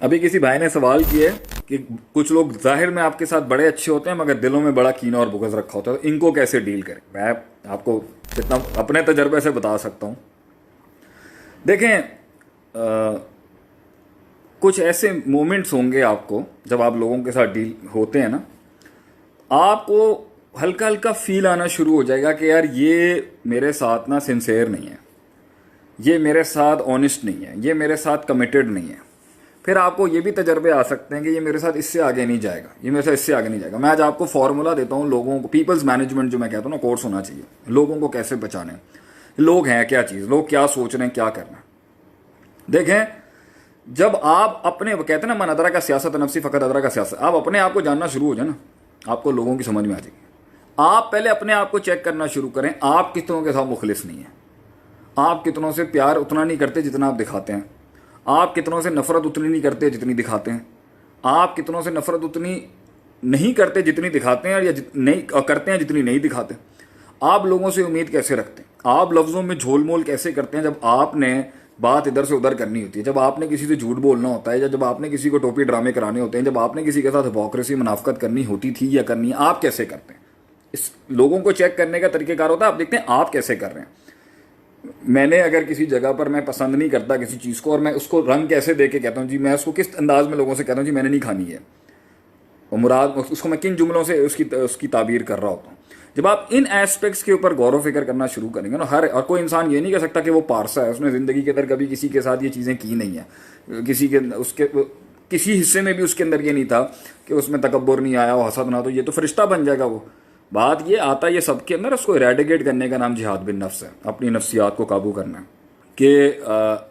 अभी किसी भाई ने सवाल किया कि कुछ लोग जाहिर में आपके साथ बड़े अच्छे होते हैं मगर दिलों में बड़ा कीना और बुग़्ज़ रखा होता है, तो इनको कैसे डील करें। मैं आपको जितना अपने तजर्बे से बता सकता हूँ। देखें, कुछ ऐसे मोमेंट्स होंगे आपको जब आप लोगों के साथ डील होते हैं ना, आपको हल्का हल्का फील आना शुरू हो जाएगा कि यार ये मेरे साथ ना सिंसेयर नहीं है, ये मेरे साथ ऑनेस्ट नहीं है, ये मेरे साथ कमिटेड नहीं है। फिर आपको ये भी तजर्बे आ सकते हैं कि ये मेरे साथ इससे आगे नहीं जाएगा, ये मेरे साथ इससे आगे नहीं जाएगा। मैं आज आपको फॉर्मूला देता हूँ लोगों को, पीपल्स मैनेजमेंट जो मैं कहता हूँ ना, कोर्स होना चाहिए लोगों को कैसे बचाने, लोग हैं क्या चीज़, लोग क्या सोच रहे हैं, क्या करना है। देखें, जब आप अपने कहते हैं ना मन अदरा का सियासत नफसी फ़कत अदरा का सियासत, आप अपने आप को जानना शुरू हो जाए ना, आपको लोगों की समझ में आ जाएगी। आप पहले अपने आप को चेक करना शुरू करें, आप कितनों के साथ मुखलिस नहीं है, आप कितनों से प्यार उतना नहीं करते जितना आप दिखाते हैं, आप कितनों से नफरत उतनी नहीं करते जितनी दिखाते हैं, आप कितनों से नफरत उतनी नहीं करते जितनी दिखाते हैं, या नहीं करते हैं जितनी नहीं दिखाते। आप लोगों से उम्मीद कैसे रखते हैं, आप लफ्ज़ों में झोल मोल कैसे करते हैं जब आपने बात इधर से उधर करनी होती है, जब आपने किसी से झूठ बोलना होता है, या जब आपने किसी को टोपी ड्रामे कराने होते हैं, जब आपने किसी के साथ हिपोक्रेसी मुनाफकत करनी होती थी या करनी है, आप कैसे करते हैं। इस लोगों को चेक करने का तरीक़ेकार होता है, आप देखते हैं आप कैसे कर रहे हैं। मैंने अगर किसी जगह पर मैं पसंद नहीं करता किसी चीज़ को, और मैं उसको रंग कैसे दे के कहता हूँ जी, मैं उसको किस अंदाज में लोगों से कहता हूँ जी मैंने नहीं खानी है, और मुराद उसको मैं किन जुमलों से उसकी ताबीर कर रहा होता हूँ। जब आप इन एस्पेक्ट्स के ऊपर गौर व फिक्र करना शुरू करेंगे ना, और कोई इंसान ये नहीं कह सकता कि वो पारसा है, उसने ज़िंदगी के अंदर कभी किसी के साथ ये चीज़ें की नहीं है, किसी हिस्से में भी उसके अंदर ये नहीं था कि उसमें तकब्बुर नहीं आया, वो हसद ना, तो ये तो फरिश्ता बन जाएगा वो। बात ये आता ये सबके अंदर, उसको इरेडिकेट करने का नाम जिहाद बिन नफ्स है, अपनी नफ्सियात को काबू करना है कि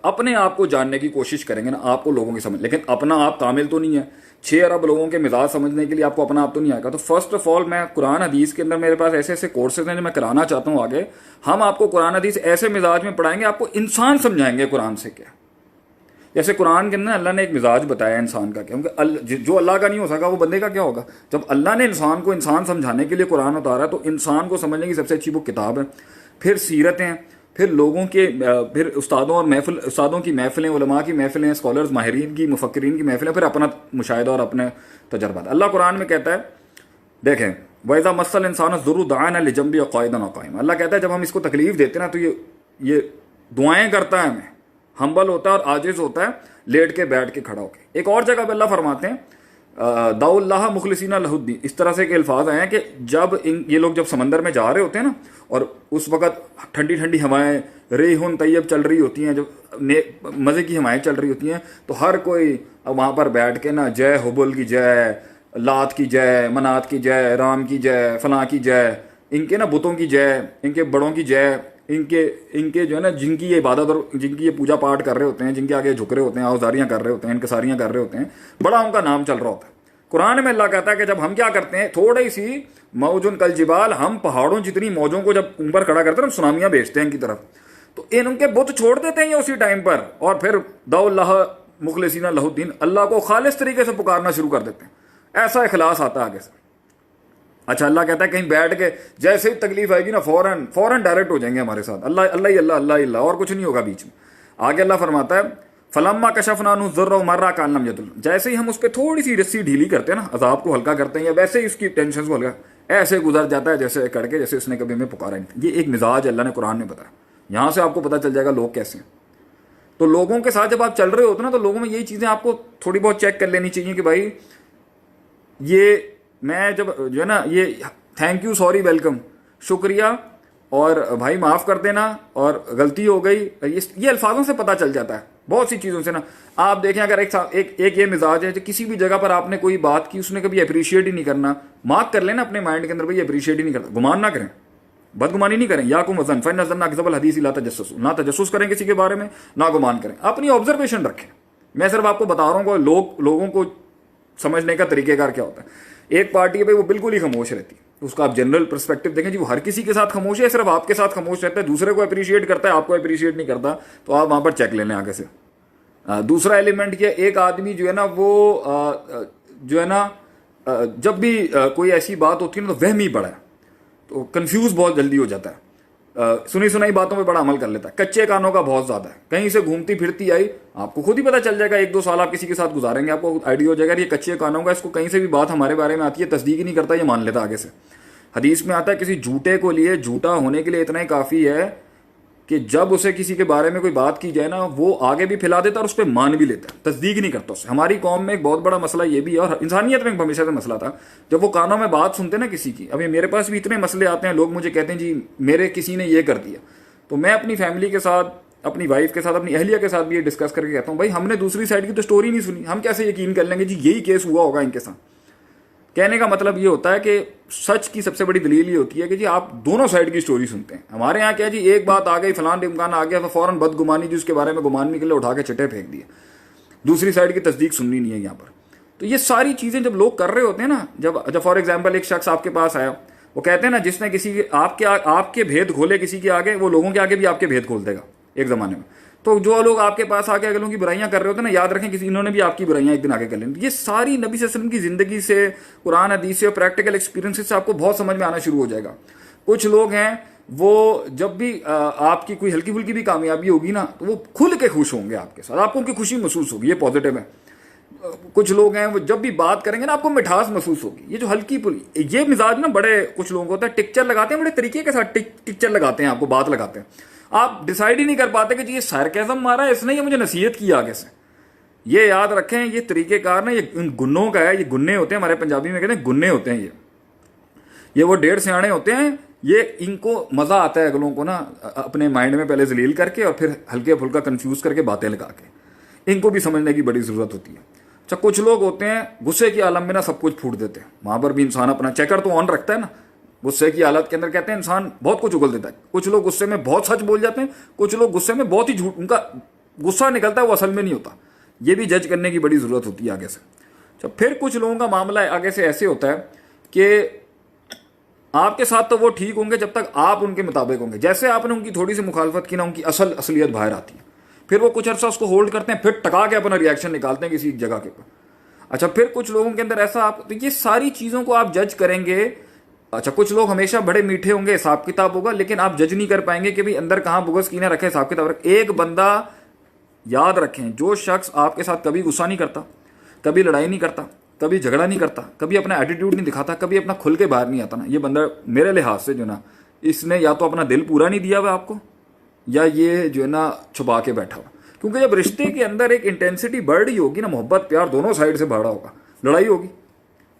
अपने आप को जानने की कोशिश करेंगे ना, आपको लोगों की समझ, लेकिन अपना आप कामिल तो नहीं है। 6 अरब लोगों के मिजाज समझने के लिए आपको अपना आप तो नहीं आएगा। तो फर्स्ट ऑफ ऑल मैं कुरान हदीस के अंदर मेरे पास ऐसे ऐसे कोर्सेज हैं जो मैं कराना चाहता हूँ आगे। हम आपको कुरान हदीस ऐसे मिजाज में पढ़ाएंगे, आपको इंसान समझाएंगे कुरान से क्या। जैसे कुरान के अंदर अल्लाह ने एक मिजाज बताया इंसान का, क्योंकि जो अल्लाह का नहीं हो सका वो बंदे का क्या होगा। जब अल्लाह ने इंसान को इंसान समझाने के लिए कुरान उतारा, तो इंसान को समझने की सबसे अच्छी बुक किताब है, फिर सीरतें, फिर लोगों के, फिर उस्तादों की महफिलें, उलमा की महफिलें, स्कॉलर्स माहिरीन की, मुफक्किरीन की महफिलें, फिर अपना मुशाहिदा और अपने तजर्बात। अल्लाह कुरान में कहता है, देखें, वैज़ा मस्सल इंसान ज़ुर्रुन दअाना लिजंबी क़ाइदन व क़ाइमा। अल्लाह कहता है जब हम इसको तकलीफ देते हैं ना, तो ये दुआएं करता है, हमें हम्बल होता है और आजिज़ होता है, लेट के बैठ के खड़ा होके। एक और जगह पर अल्लाह फरमाते हैं दाउल्लाह मुखलिसीना लहुद्दीन, इस तरह से के अल्फाज आए हैं कि जब ये लोग जब समंदर में जा रहे होते हैं ना, और उस वक़्त ठंडी ठंडी हवाएं रेहुन तैयब चल रही होती हैं, जब मज़े की हवाएं चल रही होती हैं, तो हर कोई वहाँ पर बैठ के ना जय हुबुल की जय, लात की जय, मनात की जय, राम की जय, फलां की जय, इनके ना बुतों की जय, इनके बड़ों की जय, इनके जो है ना, जिनकी ये इबादत और जिनकी ये पूजा पाठ कर रहे होते हैं, जिनके आगे झुक रहे होते हैं, औजारियाँ कर रहे होते हैं, इनकसारियाँ कर रहे होते हैं, बड़ा उनका नाम चल रहा होता है। कुरान में अल्लाह कहता है कि जब हम क्या करते हैं, थोड़ी सी मौजुन कल जिबाल, हम पहाड़ों जितनी मौजों को जब ऊपर खड़ा करते हैं, हम सुनामियाँ भेजते हैं इनकी तरफ, तो इनके बुत छोड़ देते हैं ये उसी टाइम पर, और फिर दाउल्लाह मुखलिसीना लहुद्दीन, अल्लाह को खालिस तरीके से पुकारना शुरू कर देते हैं। ऐसा इखलास आता है आगे से। अच्छा, अल्लाह कहता है कहीं बैठ के जैसे ही तकलीफ आएगी ना, फौरन डायरेक्ट हो जाएंगे हमारे साथ, अल्लाह अल्लाह ही अल्लाह, अल्लाह ही अल्लाह, और कुछ नहीं होगा बीच में। आगे अल्लाह फरमाता है फलम्मा कशफना अन्हु ज़ुर्रा मर्रा कान्नम यदुल, जैसे ही हम उस पर थोड़ी सी रस्सी ढीली करते हैं ना, अजाब को हल्का करते हैं, या वैसे ही उसकी टेंशन को हल्का, ऐसे गुजर जाता है जैसे करके, जैसे उसने कभी हमें पुकारा नहीं। ये एक मिजाज अल्लाह ने कुरान में बताया। यहाँ से आपको पता चल जाएगा लोग कैसे हैं। तो लोगों के साथ जब आप चल रहे होते ना, तो लोगों में यही चीज़ें आपको थोड़ी बहुत चेक कर लेनी चाहिए कि भाई ये मैं जब जो है ना, ये थैंक यू, सॉरी, वेलकम, शुक्रिया, और भाई माफ़ कर देना, और गलती हो गई, ये अल्फाजों से पता चल जाता है, बहुत सी चीज़ों से ना। आप देखें, अगर एक ये मिजाज है कि किसी भी जगह पर आपने कोई बात की, उसने कभी अप्रिशिएट ही नहीं करना, मार्क कर लेना अपने माइंड के अंदर, भाई अप्रिशिएट ही नहीं करता, गुमान ना करें, बदगुमानी नहीं करें। या को मजन फ़न नज़रना अकज़बल हदीस ला तजस्सुस, ना तजस्सुस करें किसी के बारे में, ना गुमान करें, अपनी ऑब्जर्वेशन रखें। मैं सिर्फ आपको बता रहा हूँ लोगों को समझने का तरीक़ेकार क्या होता है। एक पार्टी है भाई, वो बिल्कुल ही खामोश रहती है, उसका आप जनरल पर्सपेक्टिव देखें जी, वो हर किसी के साथ खामोश है, सिर्फ आपके साथ खामोश रहता है, दूसरे को अप्रिशिएट करता है, आपको अप्रिशिएट नहीं करता, तो आप वहाँ पर चेक ले लें आगे से। दूसरा एलिमेंट ये, एक आदमी जो है ना, वो जो है ना, जब भी कोई ऐसी बात होती है ना, तो वहमी बड़ा है, तो कंफ्यूज बहुत जल्दी हो जाता है। सुनी सुनाई बातों पे बड़ा अमल कर लेता है, कच्चे कानों का बहुत ज्यादा है। कहीं से घूमती फिरती आई, आपको खुद ही पता चल जाएगा, 1-2 साल आप किसी के साथ गुजारेंगे, आपको आइडिया हो जाएगा ये कच्चे कानों का, इसको कहीं से भी बात हमारे बारे में आती है तस्दीक ही नहीं करता, ये मान लेता आगे से। हदीस में आता है किसी झूठे को लिए झूठा होने के लिए इतना ही काफी है कि जब उसे किसी के बारे में कोई बात की जाए ना, वो आगे भी फैला देता और उस पर मान भी लेता है, तस्दीक नहीं करता उससे। हमारी कौम में एक बहुत बड़ा मसला ये भी है, और इंसानियत में हमेशा से मसला था, जब वो कानों में बात सुनते ना किसी की, अभी मेरे पास भी इतने मसले आते हैं, लोग मुझे कहते हैं जी मेरे किसी ने ये कर दिया, तो मैं अपनी फैमिली के साथ, अपनी वाइफ के साथ, अपनी अहलिया के साथ भी ये डिस्कस करके कहता हूँ, भाई हमने दूसरी साइड की तो स्टोरी नहीं सुनी, हम कैसे यकीन कर लेंगे जी यही केस हुआ होगा इनके साथ। कहने का मतलब ये होता है कि सच की सबसे बड़ी दलील ये होती है कि जी आप दोनों साइड की स्टोरी सुनते हैं। हमारे यहाँ क्या जी, एक बात आ गई, फलान ढिमकान आ गया, तो फौरन बदगुमानी जी उसके बारे में गुमान के लिए उठा के चिट्टे फेंक दिए, दूसरी साइड की तस्दीक सुननी नहीं है यहाँ पर। तो ये सारी चीजें जब लोग कर रहे होते हैं ना, जब फॉर एग्जाम्पल एक शख्स आपके पास आया, वो कहते हैं ना जिसने किसी के आपके भेद खोले किसी के आगे, वो लोगों के आगे भी आपके भेद खोल देगा एक जमाने में। तो जो लोग आपके पास आके अगलों की बुराइयां कर रहे होते हैं ना, याद रखें किसी इन्होंने भी आपकी बुराइयां एक दिन आगे कर लेंगे। ये सारी नबी सल्लल्लाहु अलैहि वसल्लम की जिंदगी से, कुरान हदीस से और प्रैक्टिकल एक्सपीरियंसेस से आपको बहुत समझ में आना शुरू हो जाएगा। कुछ लोग हैं वो जब भी आपकी कोई हल्की फुल्की भी कामयाबी होगी ना, तो वो खुल के खुश होंगे आपके साथ, आपको उनकी खुशी महसूस होगी, ये पॉजिटिव है। कुछ लोग हैं वो जब भी बात करेंगे ना, आपको मिठास महसूस होगी। ये जो हल्की फुल्की, ये मिजाज ना बड़े कुछ लोगों को होता है, टिक्चर लगाते हैं, बड़े तरीके के साथ टिक्चर लगाते हैं, आपको बात लगाते हैं, आप डिसाइड ही नहीं कर पाते कि जी ये सार्केज़म मारा है इसने, ये मुझे नसीहत की आगे से। ये याद रखें, ये तरीकेकार ना ये गुन्नों का है, ये गुन्ने होते हैं, हमारे पंजाबी में कहते हैं गुन्ने होते हैं ये वो 1.5 सियाने होते हैं। ये इनको मजा आता है अगलों को ना अपने माइंड में पहले जलील करके और फिर हल्के फुल्का कंफ्यूज करके बातें लगा के, इनको भी समझने की बड़ी जरूरत होती है। अच्छा, कुछ लोग होते हैं गुस्से की आलम में ना सब कुछ फूट देते हैं, वहां पर भी इंसान अपना चेकर तो ऑन रखता है ना, गुस्से की हालत के अंदर कहते हैं इंसान बहुत कुछ उगल देता है। कुछ लोग गुस्से में बहुत सच बोल जाते हैं, कुछ लोग गुस्से में बहुत ही झूठ, उनका गुस्सा निकलता है वो असल में नहीं होता। ये भी जज करने की बड़ी जरूरत होती है आगे से। अच्छा, फिर कुछ लोगों का मामला आगे से ऐसे होता है कि आपके साथ तो वो ठीक होंगे जब तक आप उनके मुताबिक होंगे, जैसे आपने उनकी थोड़ी सी मुखालफत की ना, उनकी असलियत बाहर आती है, फिर वो कुछ अर्सा उसको होल्ड करते हैं, फिर टका के अपना रिएक्शन निकालते हैं किसी जगह के ऊपर। अच्छा, फिर कुछ लोगों के अंदर ऐसा आप, तो ये सारी चीजों को आप जज करेंगे। अच्छा, कुछ लोग हमेशा बड़े मीठे होंगे, हिसाब किताब होगा, लेकिन आप जज नहीं कर पाएंगे कि भाई अंदर कहां बुगस कीना रखे, हिसाब किताब रखे। एक बंदा याद रखें, जो शख्स आपके साथ कभी गुस्सा नहीं करता, कभी लड़ाई नहीं करता, कभी झगड़ा नहीं करता, कभी अपना एटीट्यूड नहीं दिखाता, कभी अपना खुल के बाहर नहीं आता ना, ये बंदा मेरे लिहाज से जो ना, इसने या तो अपना दिल पूरा नहीं दिया हुआ आपको, या ये जो है ना छुपा के बैठा हुआ। क्योंकि जब रिश्ते के अंदर एक इंटेंसिटी बढ़ रही होगी ना, मोहब्बत प्यार दोनों साइड से बढ़ा होगा, लड़ाई होगी,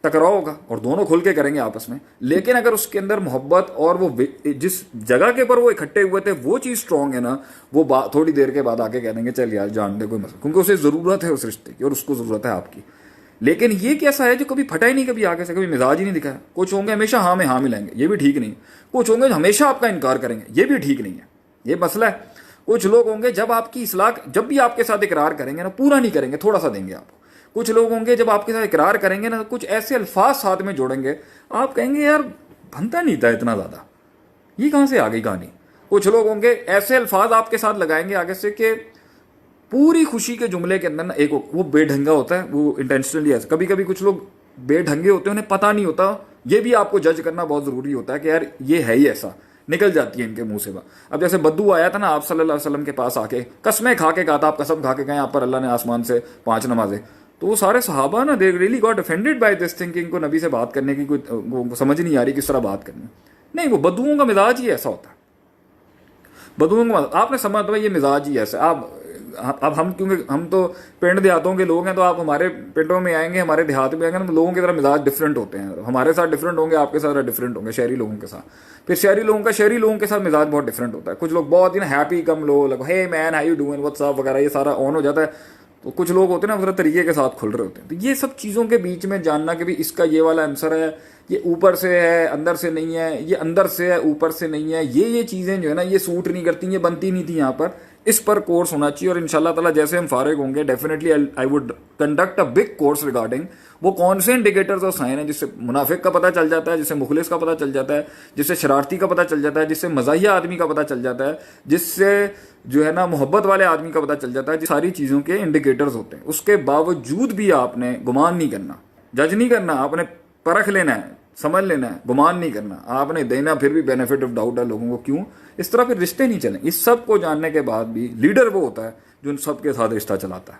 टकराव होगा और दोनों खुल के करेंगे आपस में, लेकिन अगर उसके अंदर मोहब्बत और वो जिस जगह के ऊपर वो इकट्ठे हुए थे वो चीज स्ट्रांग है ना, वो थोड़ी देर के बाद आके कह देंगे चल यार जान दे, कोई मसला, क्योंकि उसे जरूरत है उस रिश्ते की और उसको जरूरत है आपकी। लेकिन ये कैसा है जो कभी फटा ही नहीं, कभी आगे से कभी मिजाज ही नहीं दिखाया। कुछ होंगे हमेशा हाँ में हाँ मिलाएंगे, ये भी ठीक नहीं। कुछ होंगे जो हमेशा आपका इनकार करेंगे, ये भी ठीक नहीं है, ये मसला है। कुछ लोग होंगे जब आपकी इस्लाह, जब भी आपके साथ इकरार करेंगे ना, पूरा नहीं करेंगे, थोड़ा सा देंगे आपको। कुछ लोग होंगे जब आपके साथ इकरार करेंगे ना, कुछ ऐसे अल्फाज साथ में जोड़ेंगे, आप कहेंगे यार बनता नहीं था इतना ज्यादा, ये कहां से आ गई कहानी। कुछ लोग होंगे ऐसे अल्फाज आपके साथ लगाएंगे आगे से कि पूरी खुशी के जुमले के अंदर ना एक वो बेढंगा होता है, वो इंटेंशनली ऐसा। कभी कभी कुछ लोग बेढंगे होते हैं, उन्हें पता नहीं होता, ये भी आपको जज करना बहुत जरूरी होता है कि यार ये है ही ऐसा, निकल जाती है इनके मुंह से बात। अब जैसे बद्दू आया था ना आप सल्लल्लाहु अलैहि वसल्लम के पास आके, कसमें खा के कहा था, आप कसम खा के गए आप पर अल्लाह ने आसमान से 5 नमाजें, तो वो सारे सहाबा ना they really got offended by this thing, इनको नबी से बात करने की कोई समझ नहीं आ रही किस तरह बात करनी। नहीं, वो बद्दुओं का मिजाज ही ऐसा होता है, बद्दुओं का आपने समझ तो ये मिजाज ही ऐसा। आप अब हम क्योंकि हम तो पिंड देहातों के लोग हैं, तो आप हमारे पिंडों में आएंगे, हमारे देहात में आएंगे ना, तो लोगों की तरह मिजाज डिफरेंट होते हैं, हमारे साथ डिफरेंट होंगे, आपके साथ डिफरेंट होंगे, शहरी लोगों के साथ। फिर शहरी लोगों के साथ मिजाज बहुत डिफरेंट होता है। कुछ लोग बहुत ही ना हैप्पी कम लोग, hey man how you doing what's up वगैरह, ये सारा ऑन हो जाता है। तो कुछ लोग होते हैं ना उस तरीके के साथ खुल रहे होते हैं। तो ये सब चीज़ों के बीच में जानना कि भी इसका ये वाला आंसर है, ये ऊपर से है अंदर से नहीं है, ये अंदर से है ऊपर से नहीं है, ये चीज़ें जो है ना ये सूट नहीं करती, ये बनती नहीं थी यहाँ पर। इस पर कोर्स होना चाहिए और इंशाल्लाह ताला जैसे हम फारिग होंगे definitely I would conduct a big course regarding वो कौन से इंडिकेटर्स और साइन है जिससे मुनाफिक का पता चल जाता है, जिससे मुखलिस का पता चल जाता है, जिससे शरारती का पता चल जाता है, जिससे मज़ाहिया आदमी का पता चल जाता है, जिससे जो है ना मोहब्बत वाले आदमी का पता चल जाता है। सारी चीज़ों के इंडिकेटर्स होते हैं। उसके बावजूद भी आपने गुमान नहीं करना, जज नहीं करना, आपने परख लेना है, समझ लेना है, गुमान नहीं करना, आपने देना फिर भी बेनिफिट ऑफ डाउट है लोगों को। क्यों? इस तरह फिर रिश्ते नहीं चलें। इस सब को जानने के बाद भी लीडर वो होता है जो उन सबके साथ रिश्ता चलाता है।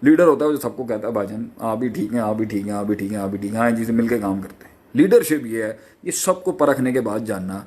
लीडर होता है जो सबको कहता है भाईजान आप भी ठीक हैं, आप भी ठीक हैं, आप भी ठीक हैं, आप भी ठीक हैं, हाँ जी से मिलकर काम करते हैं। लीडरशिप ये है, ये सबको परखने के बाद जानना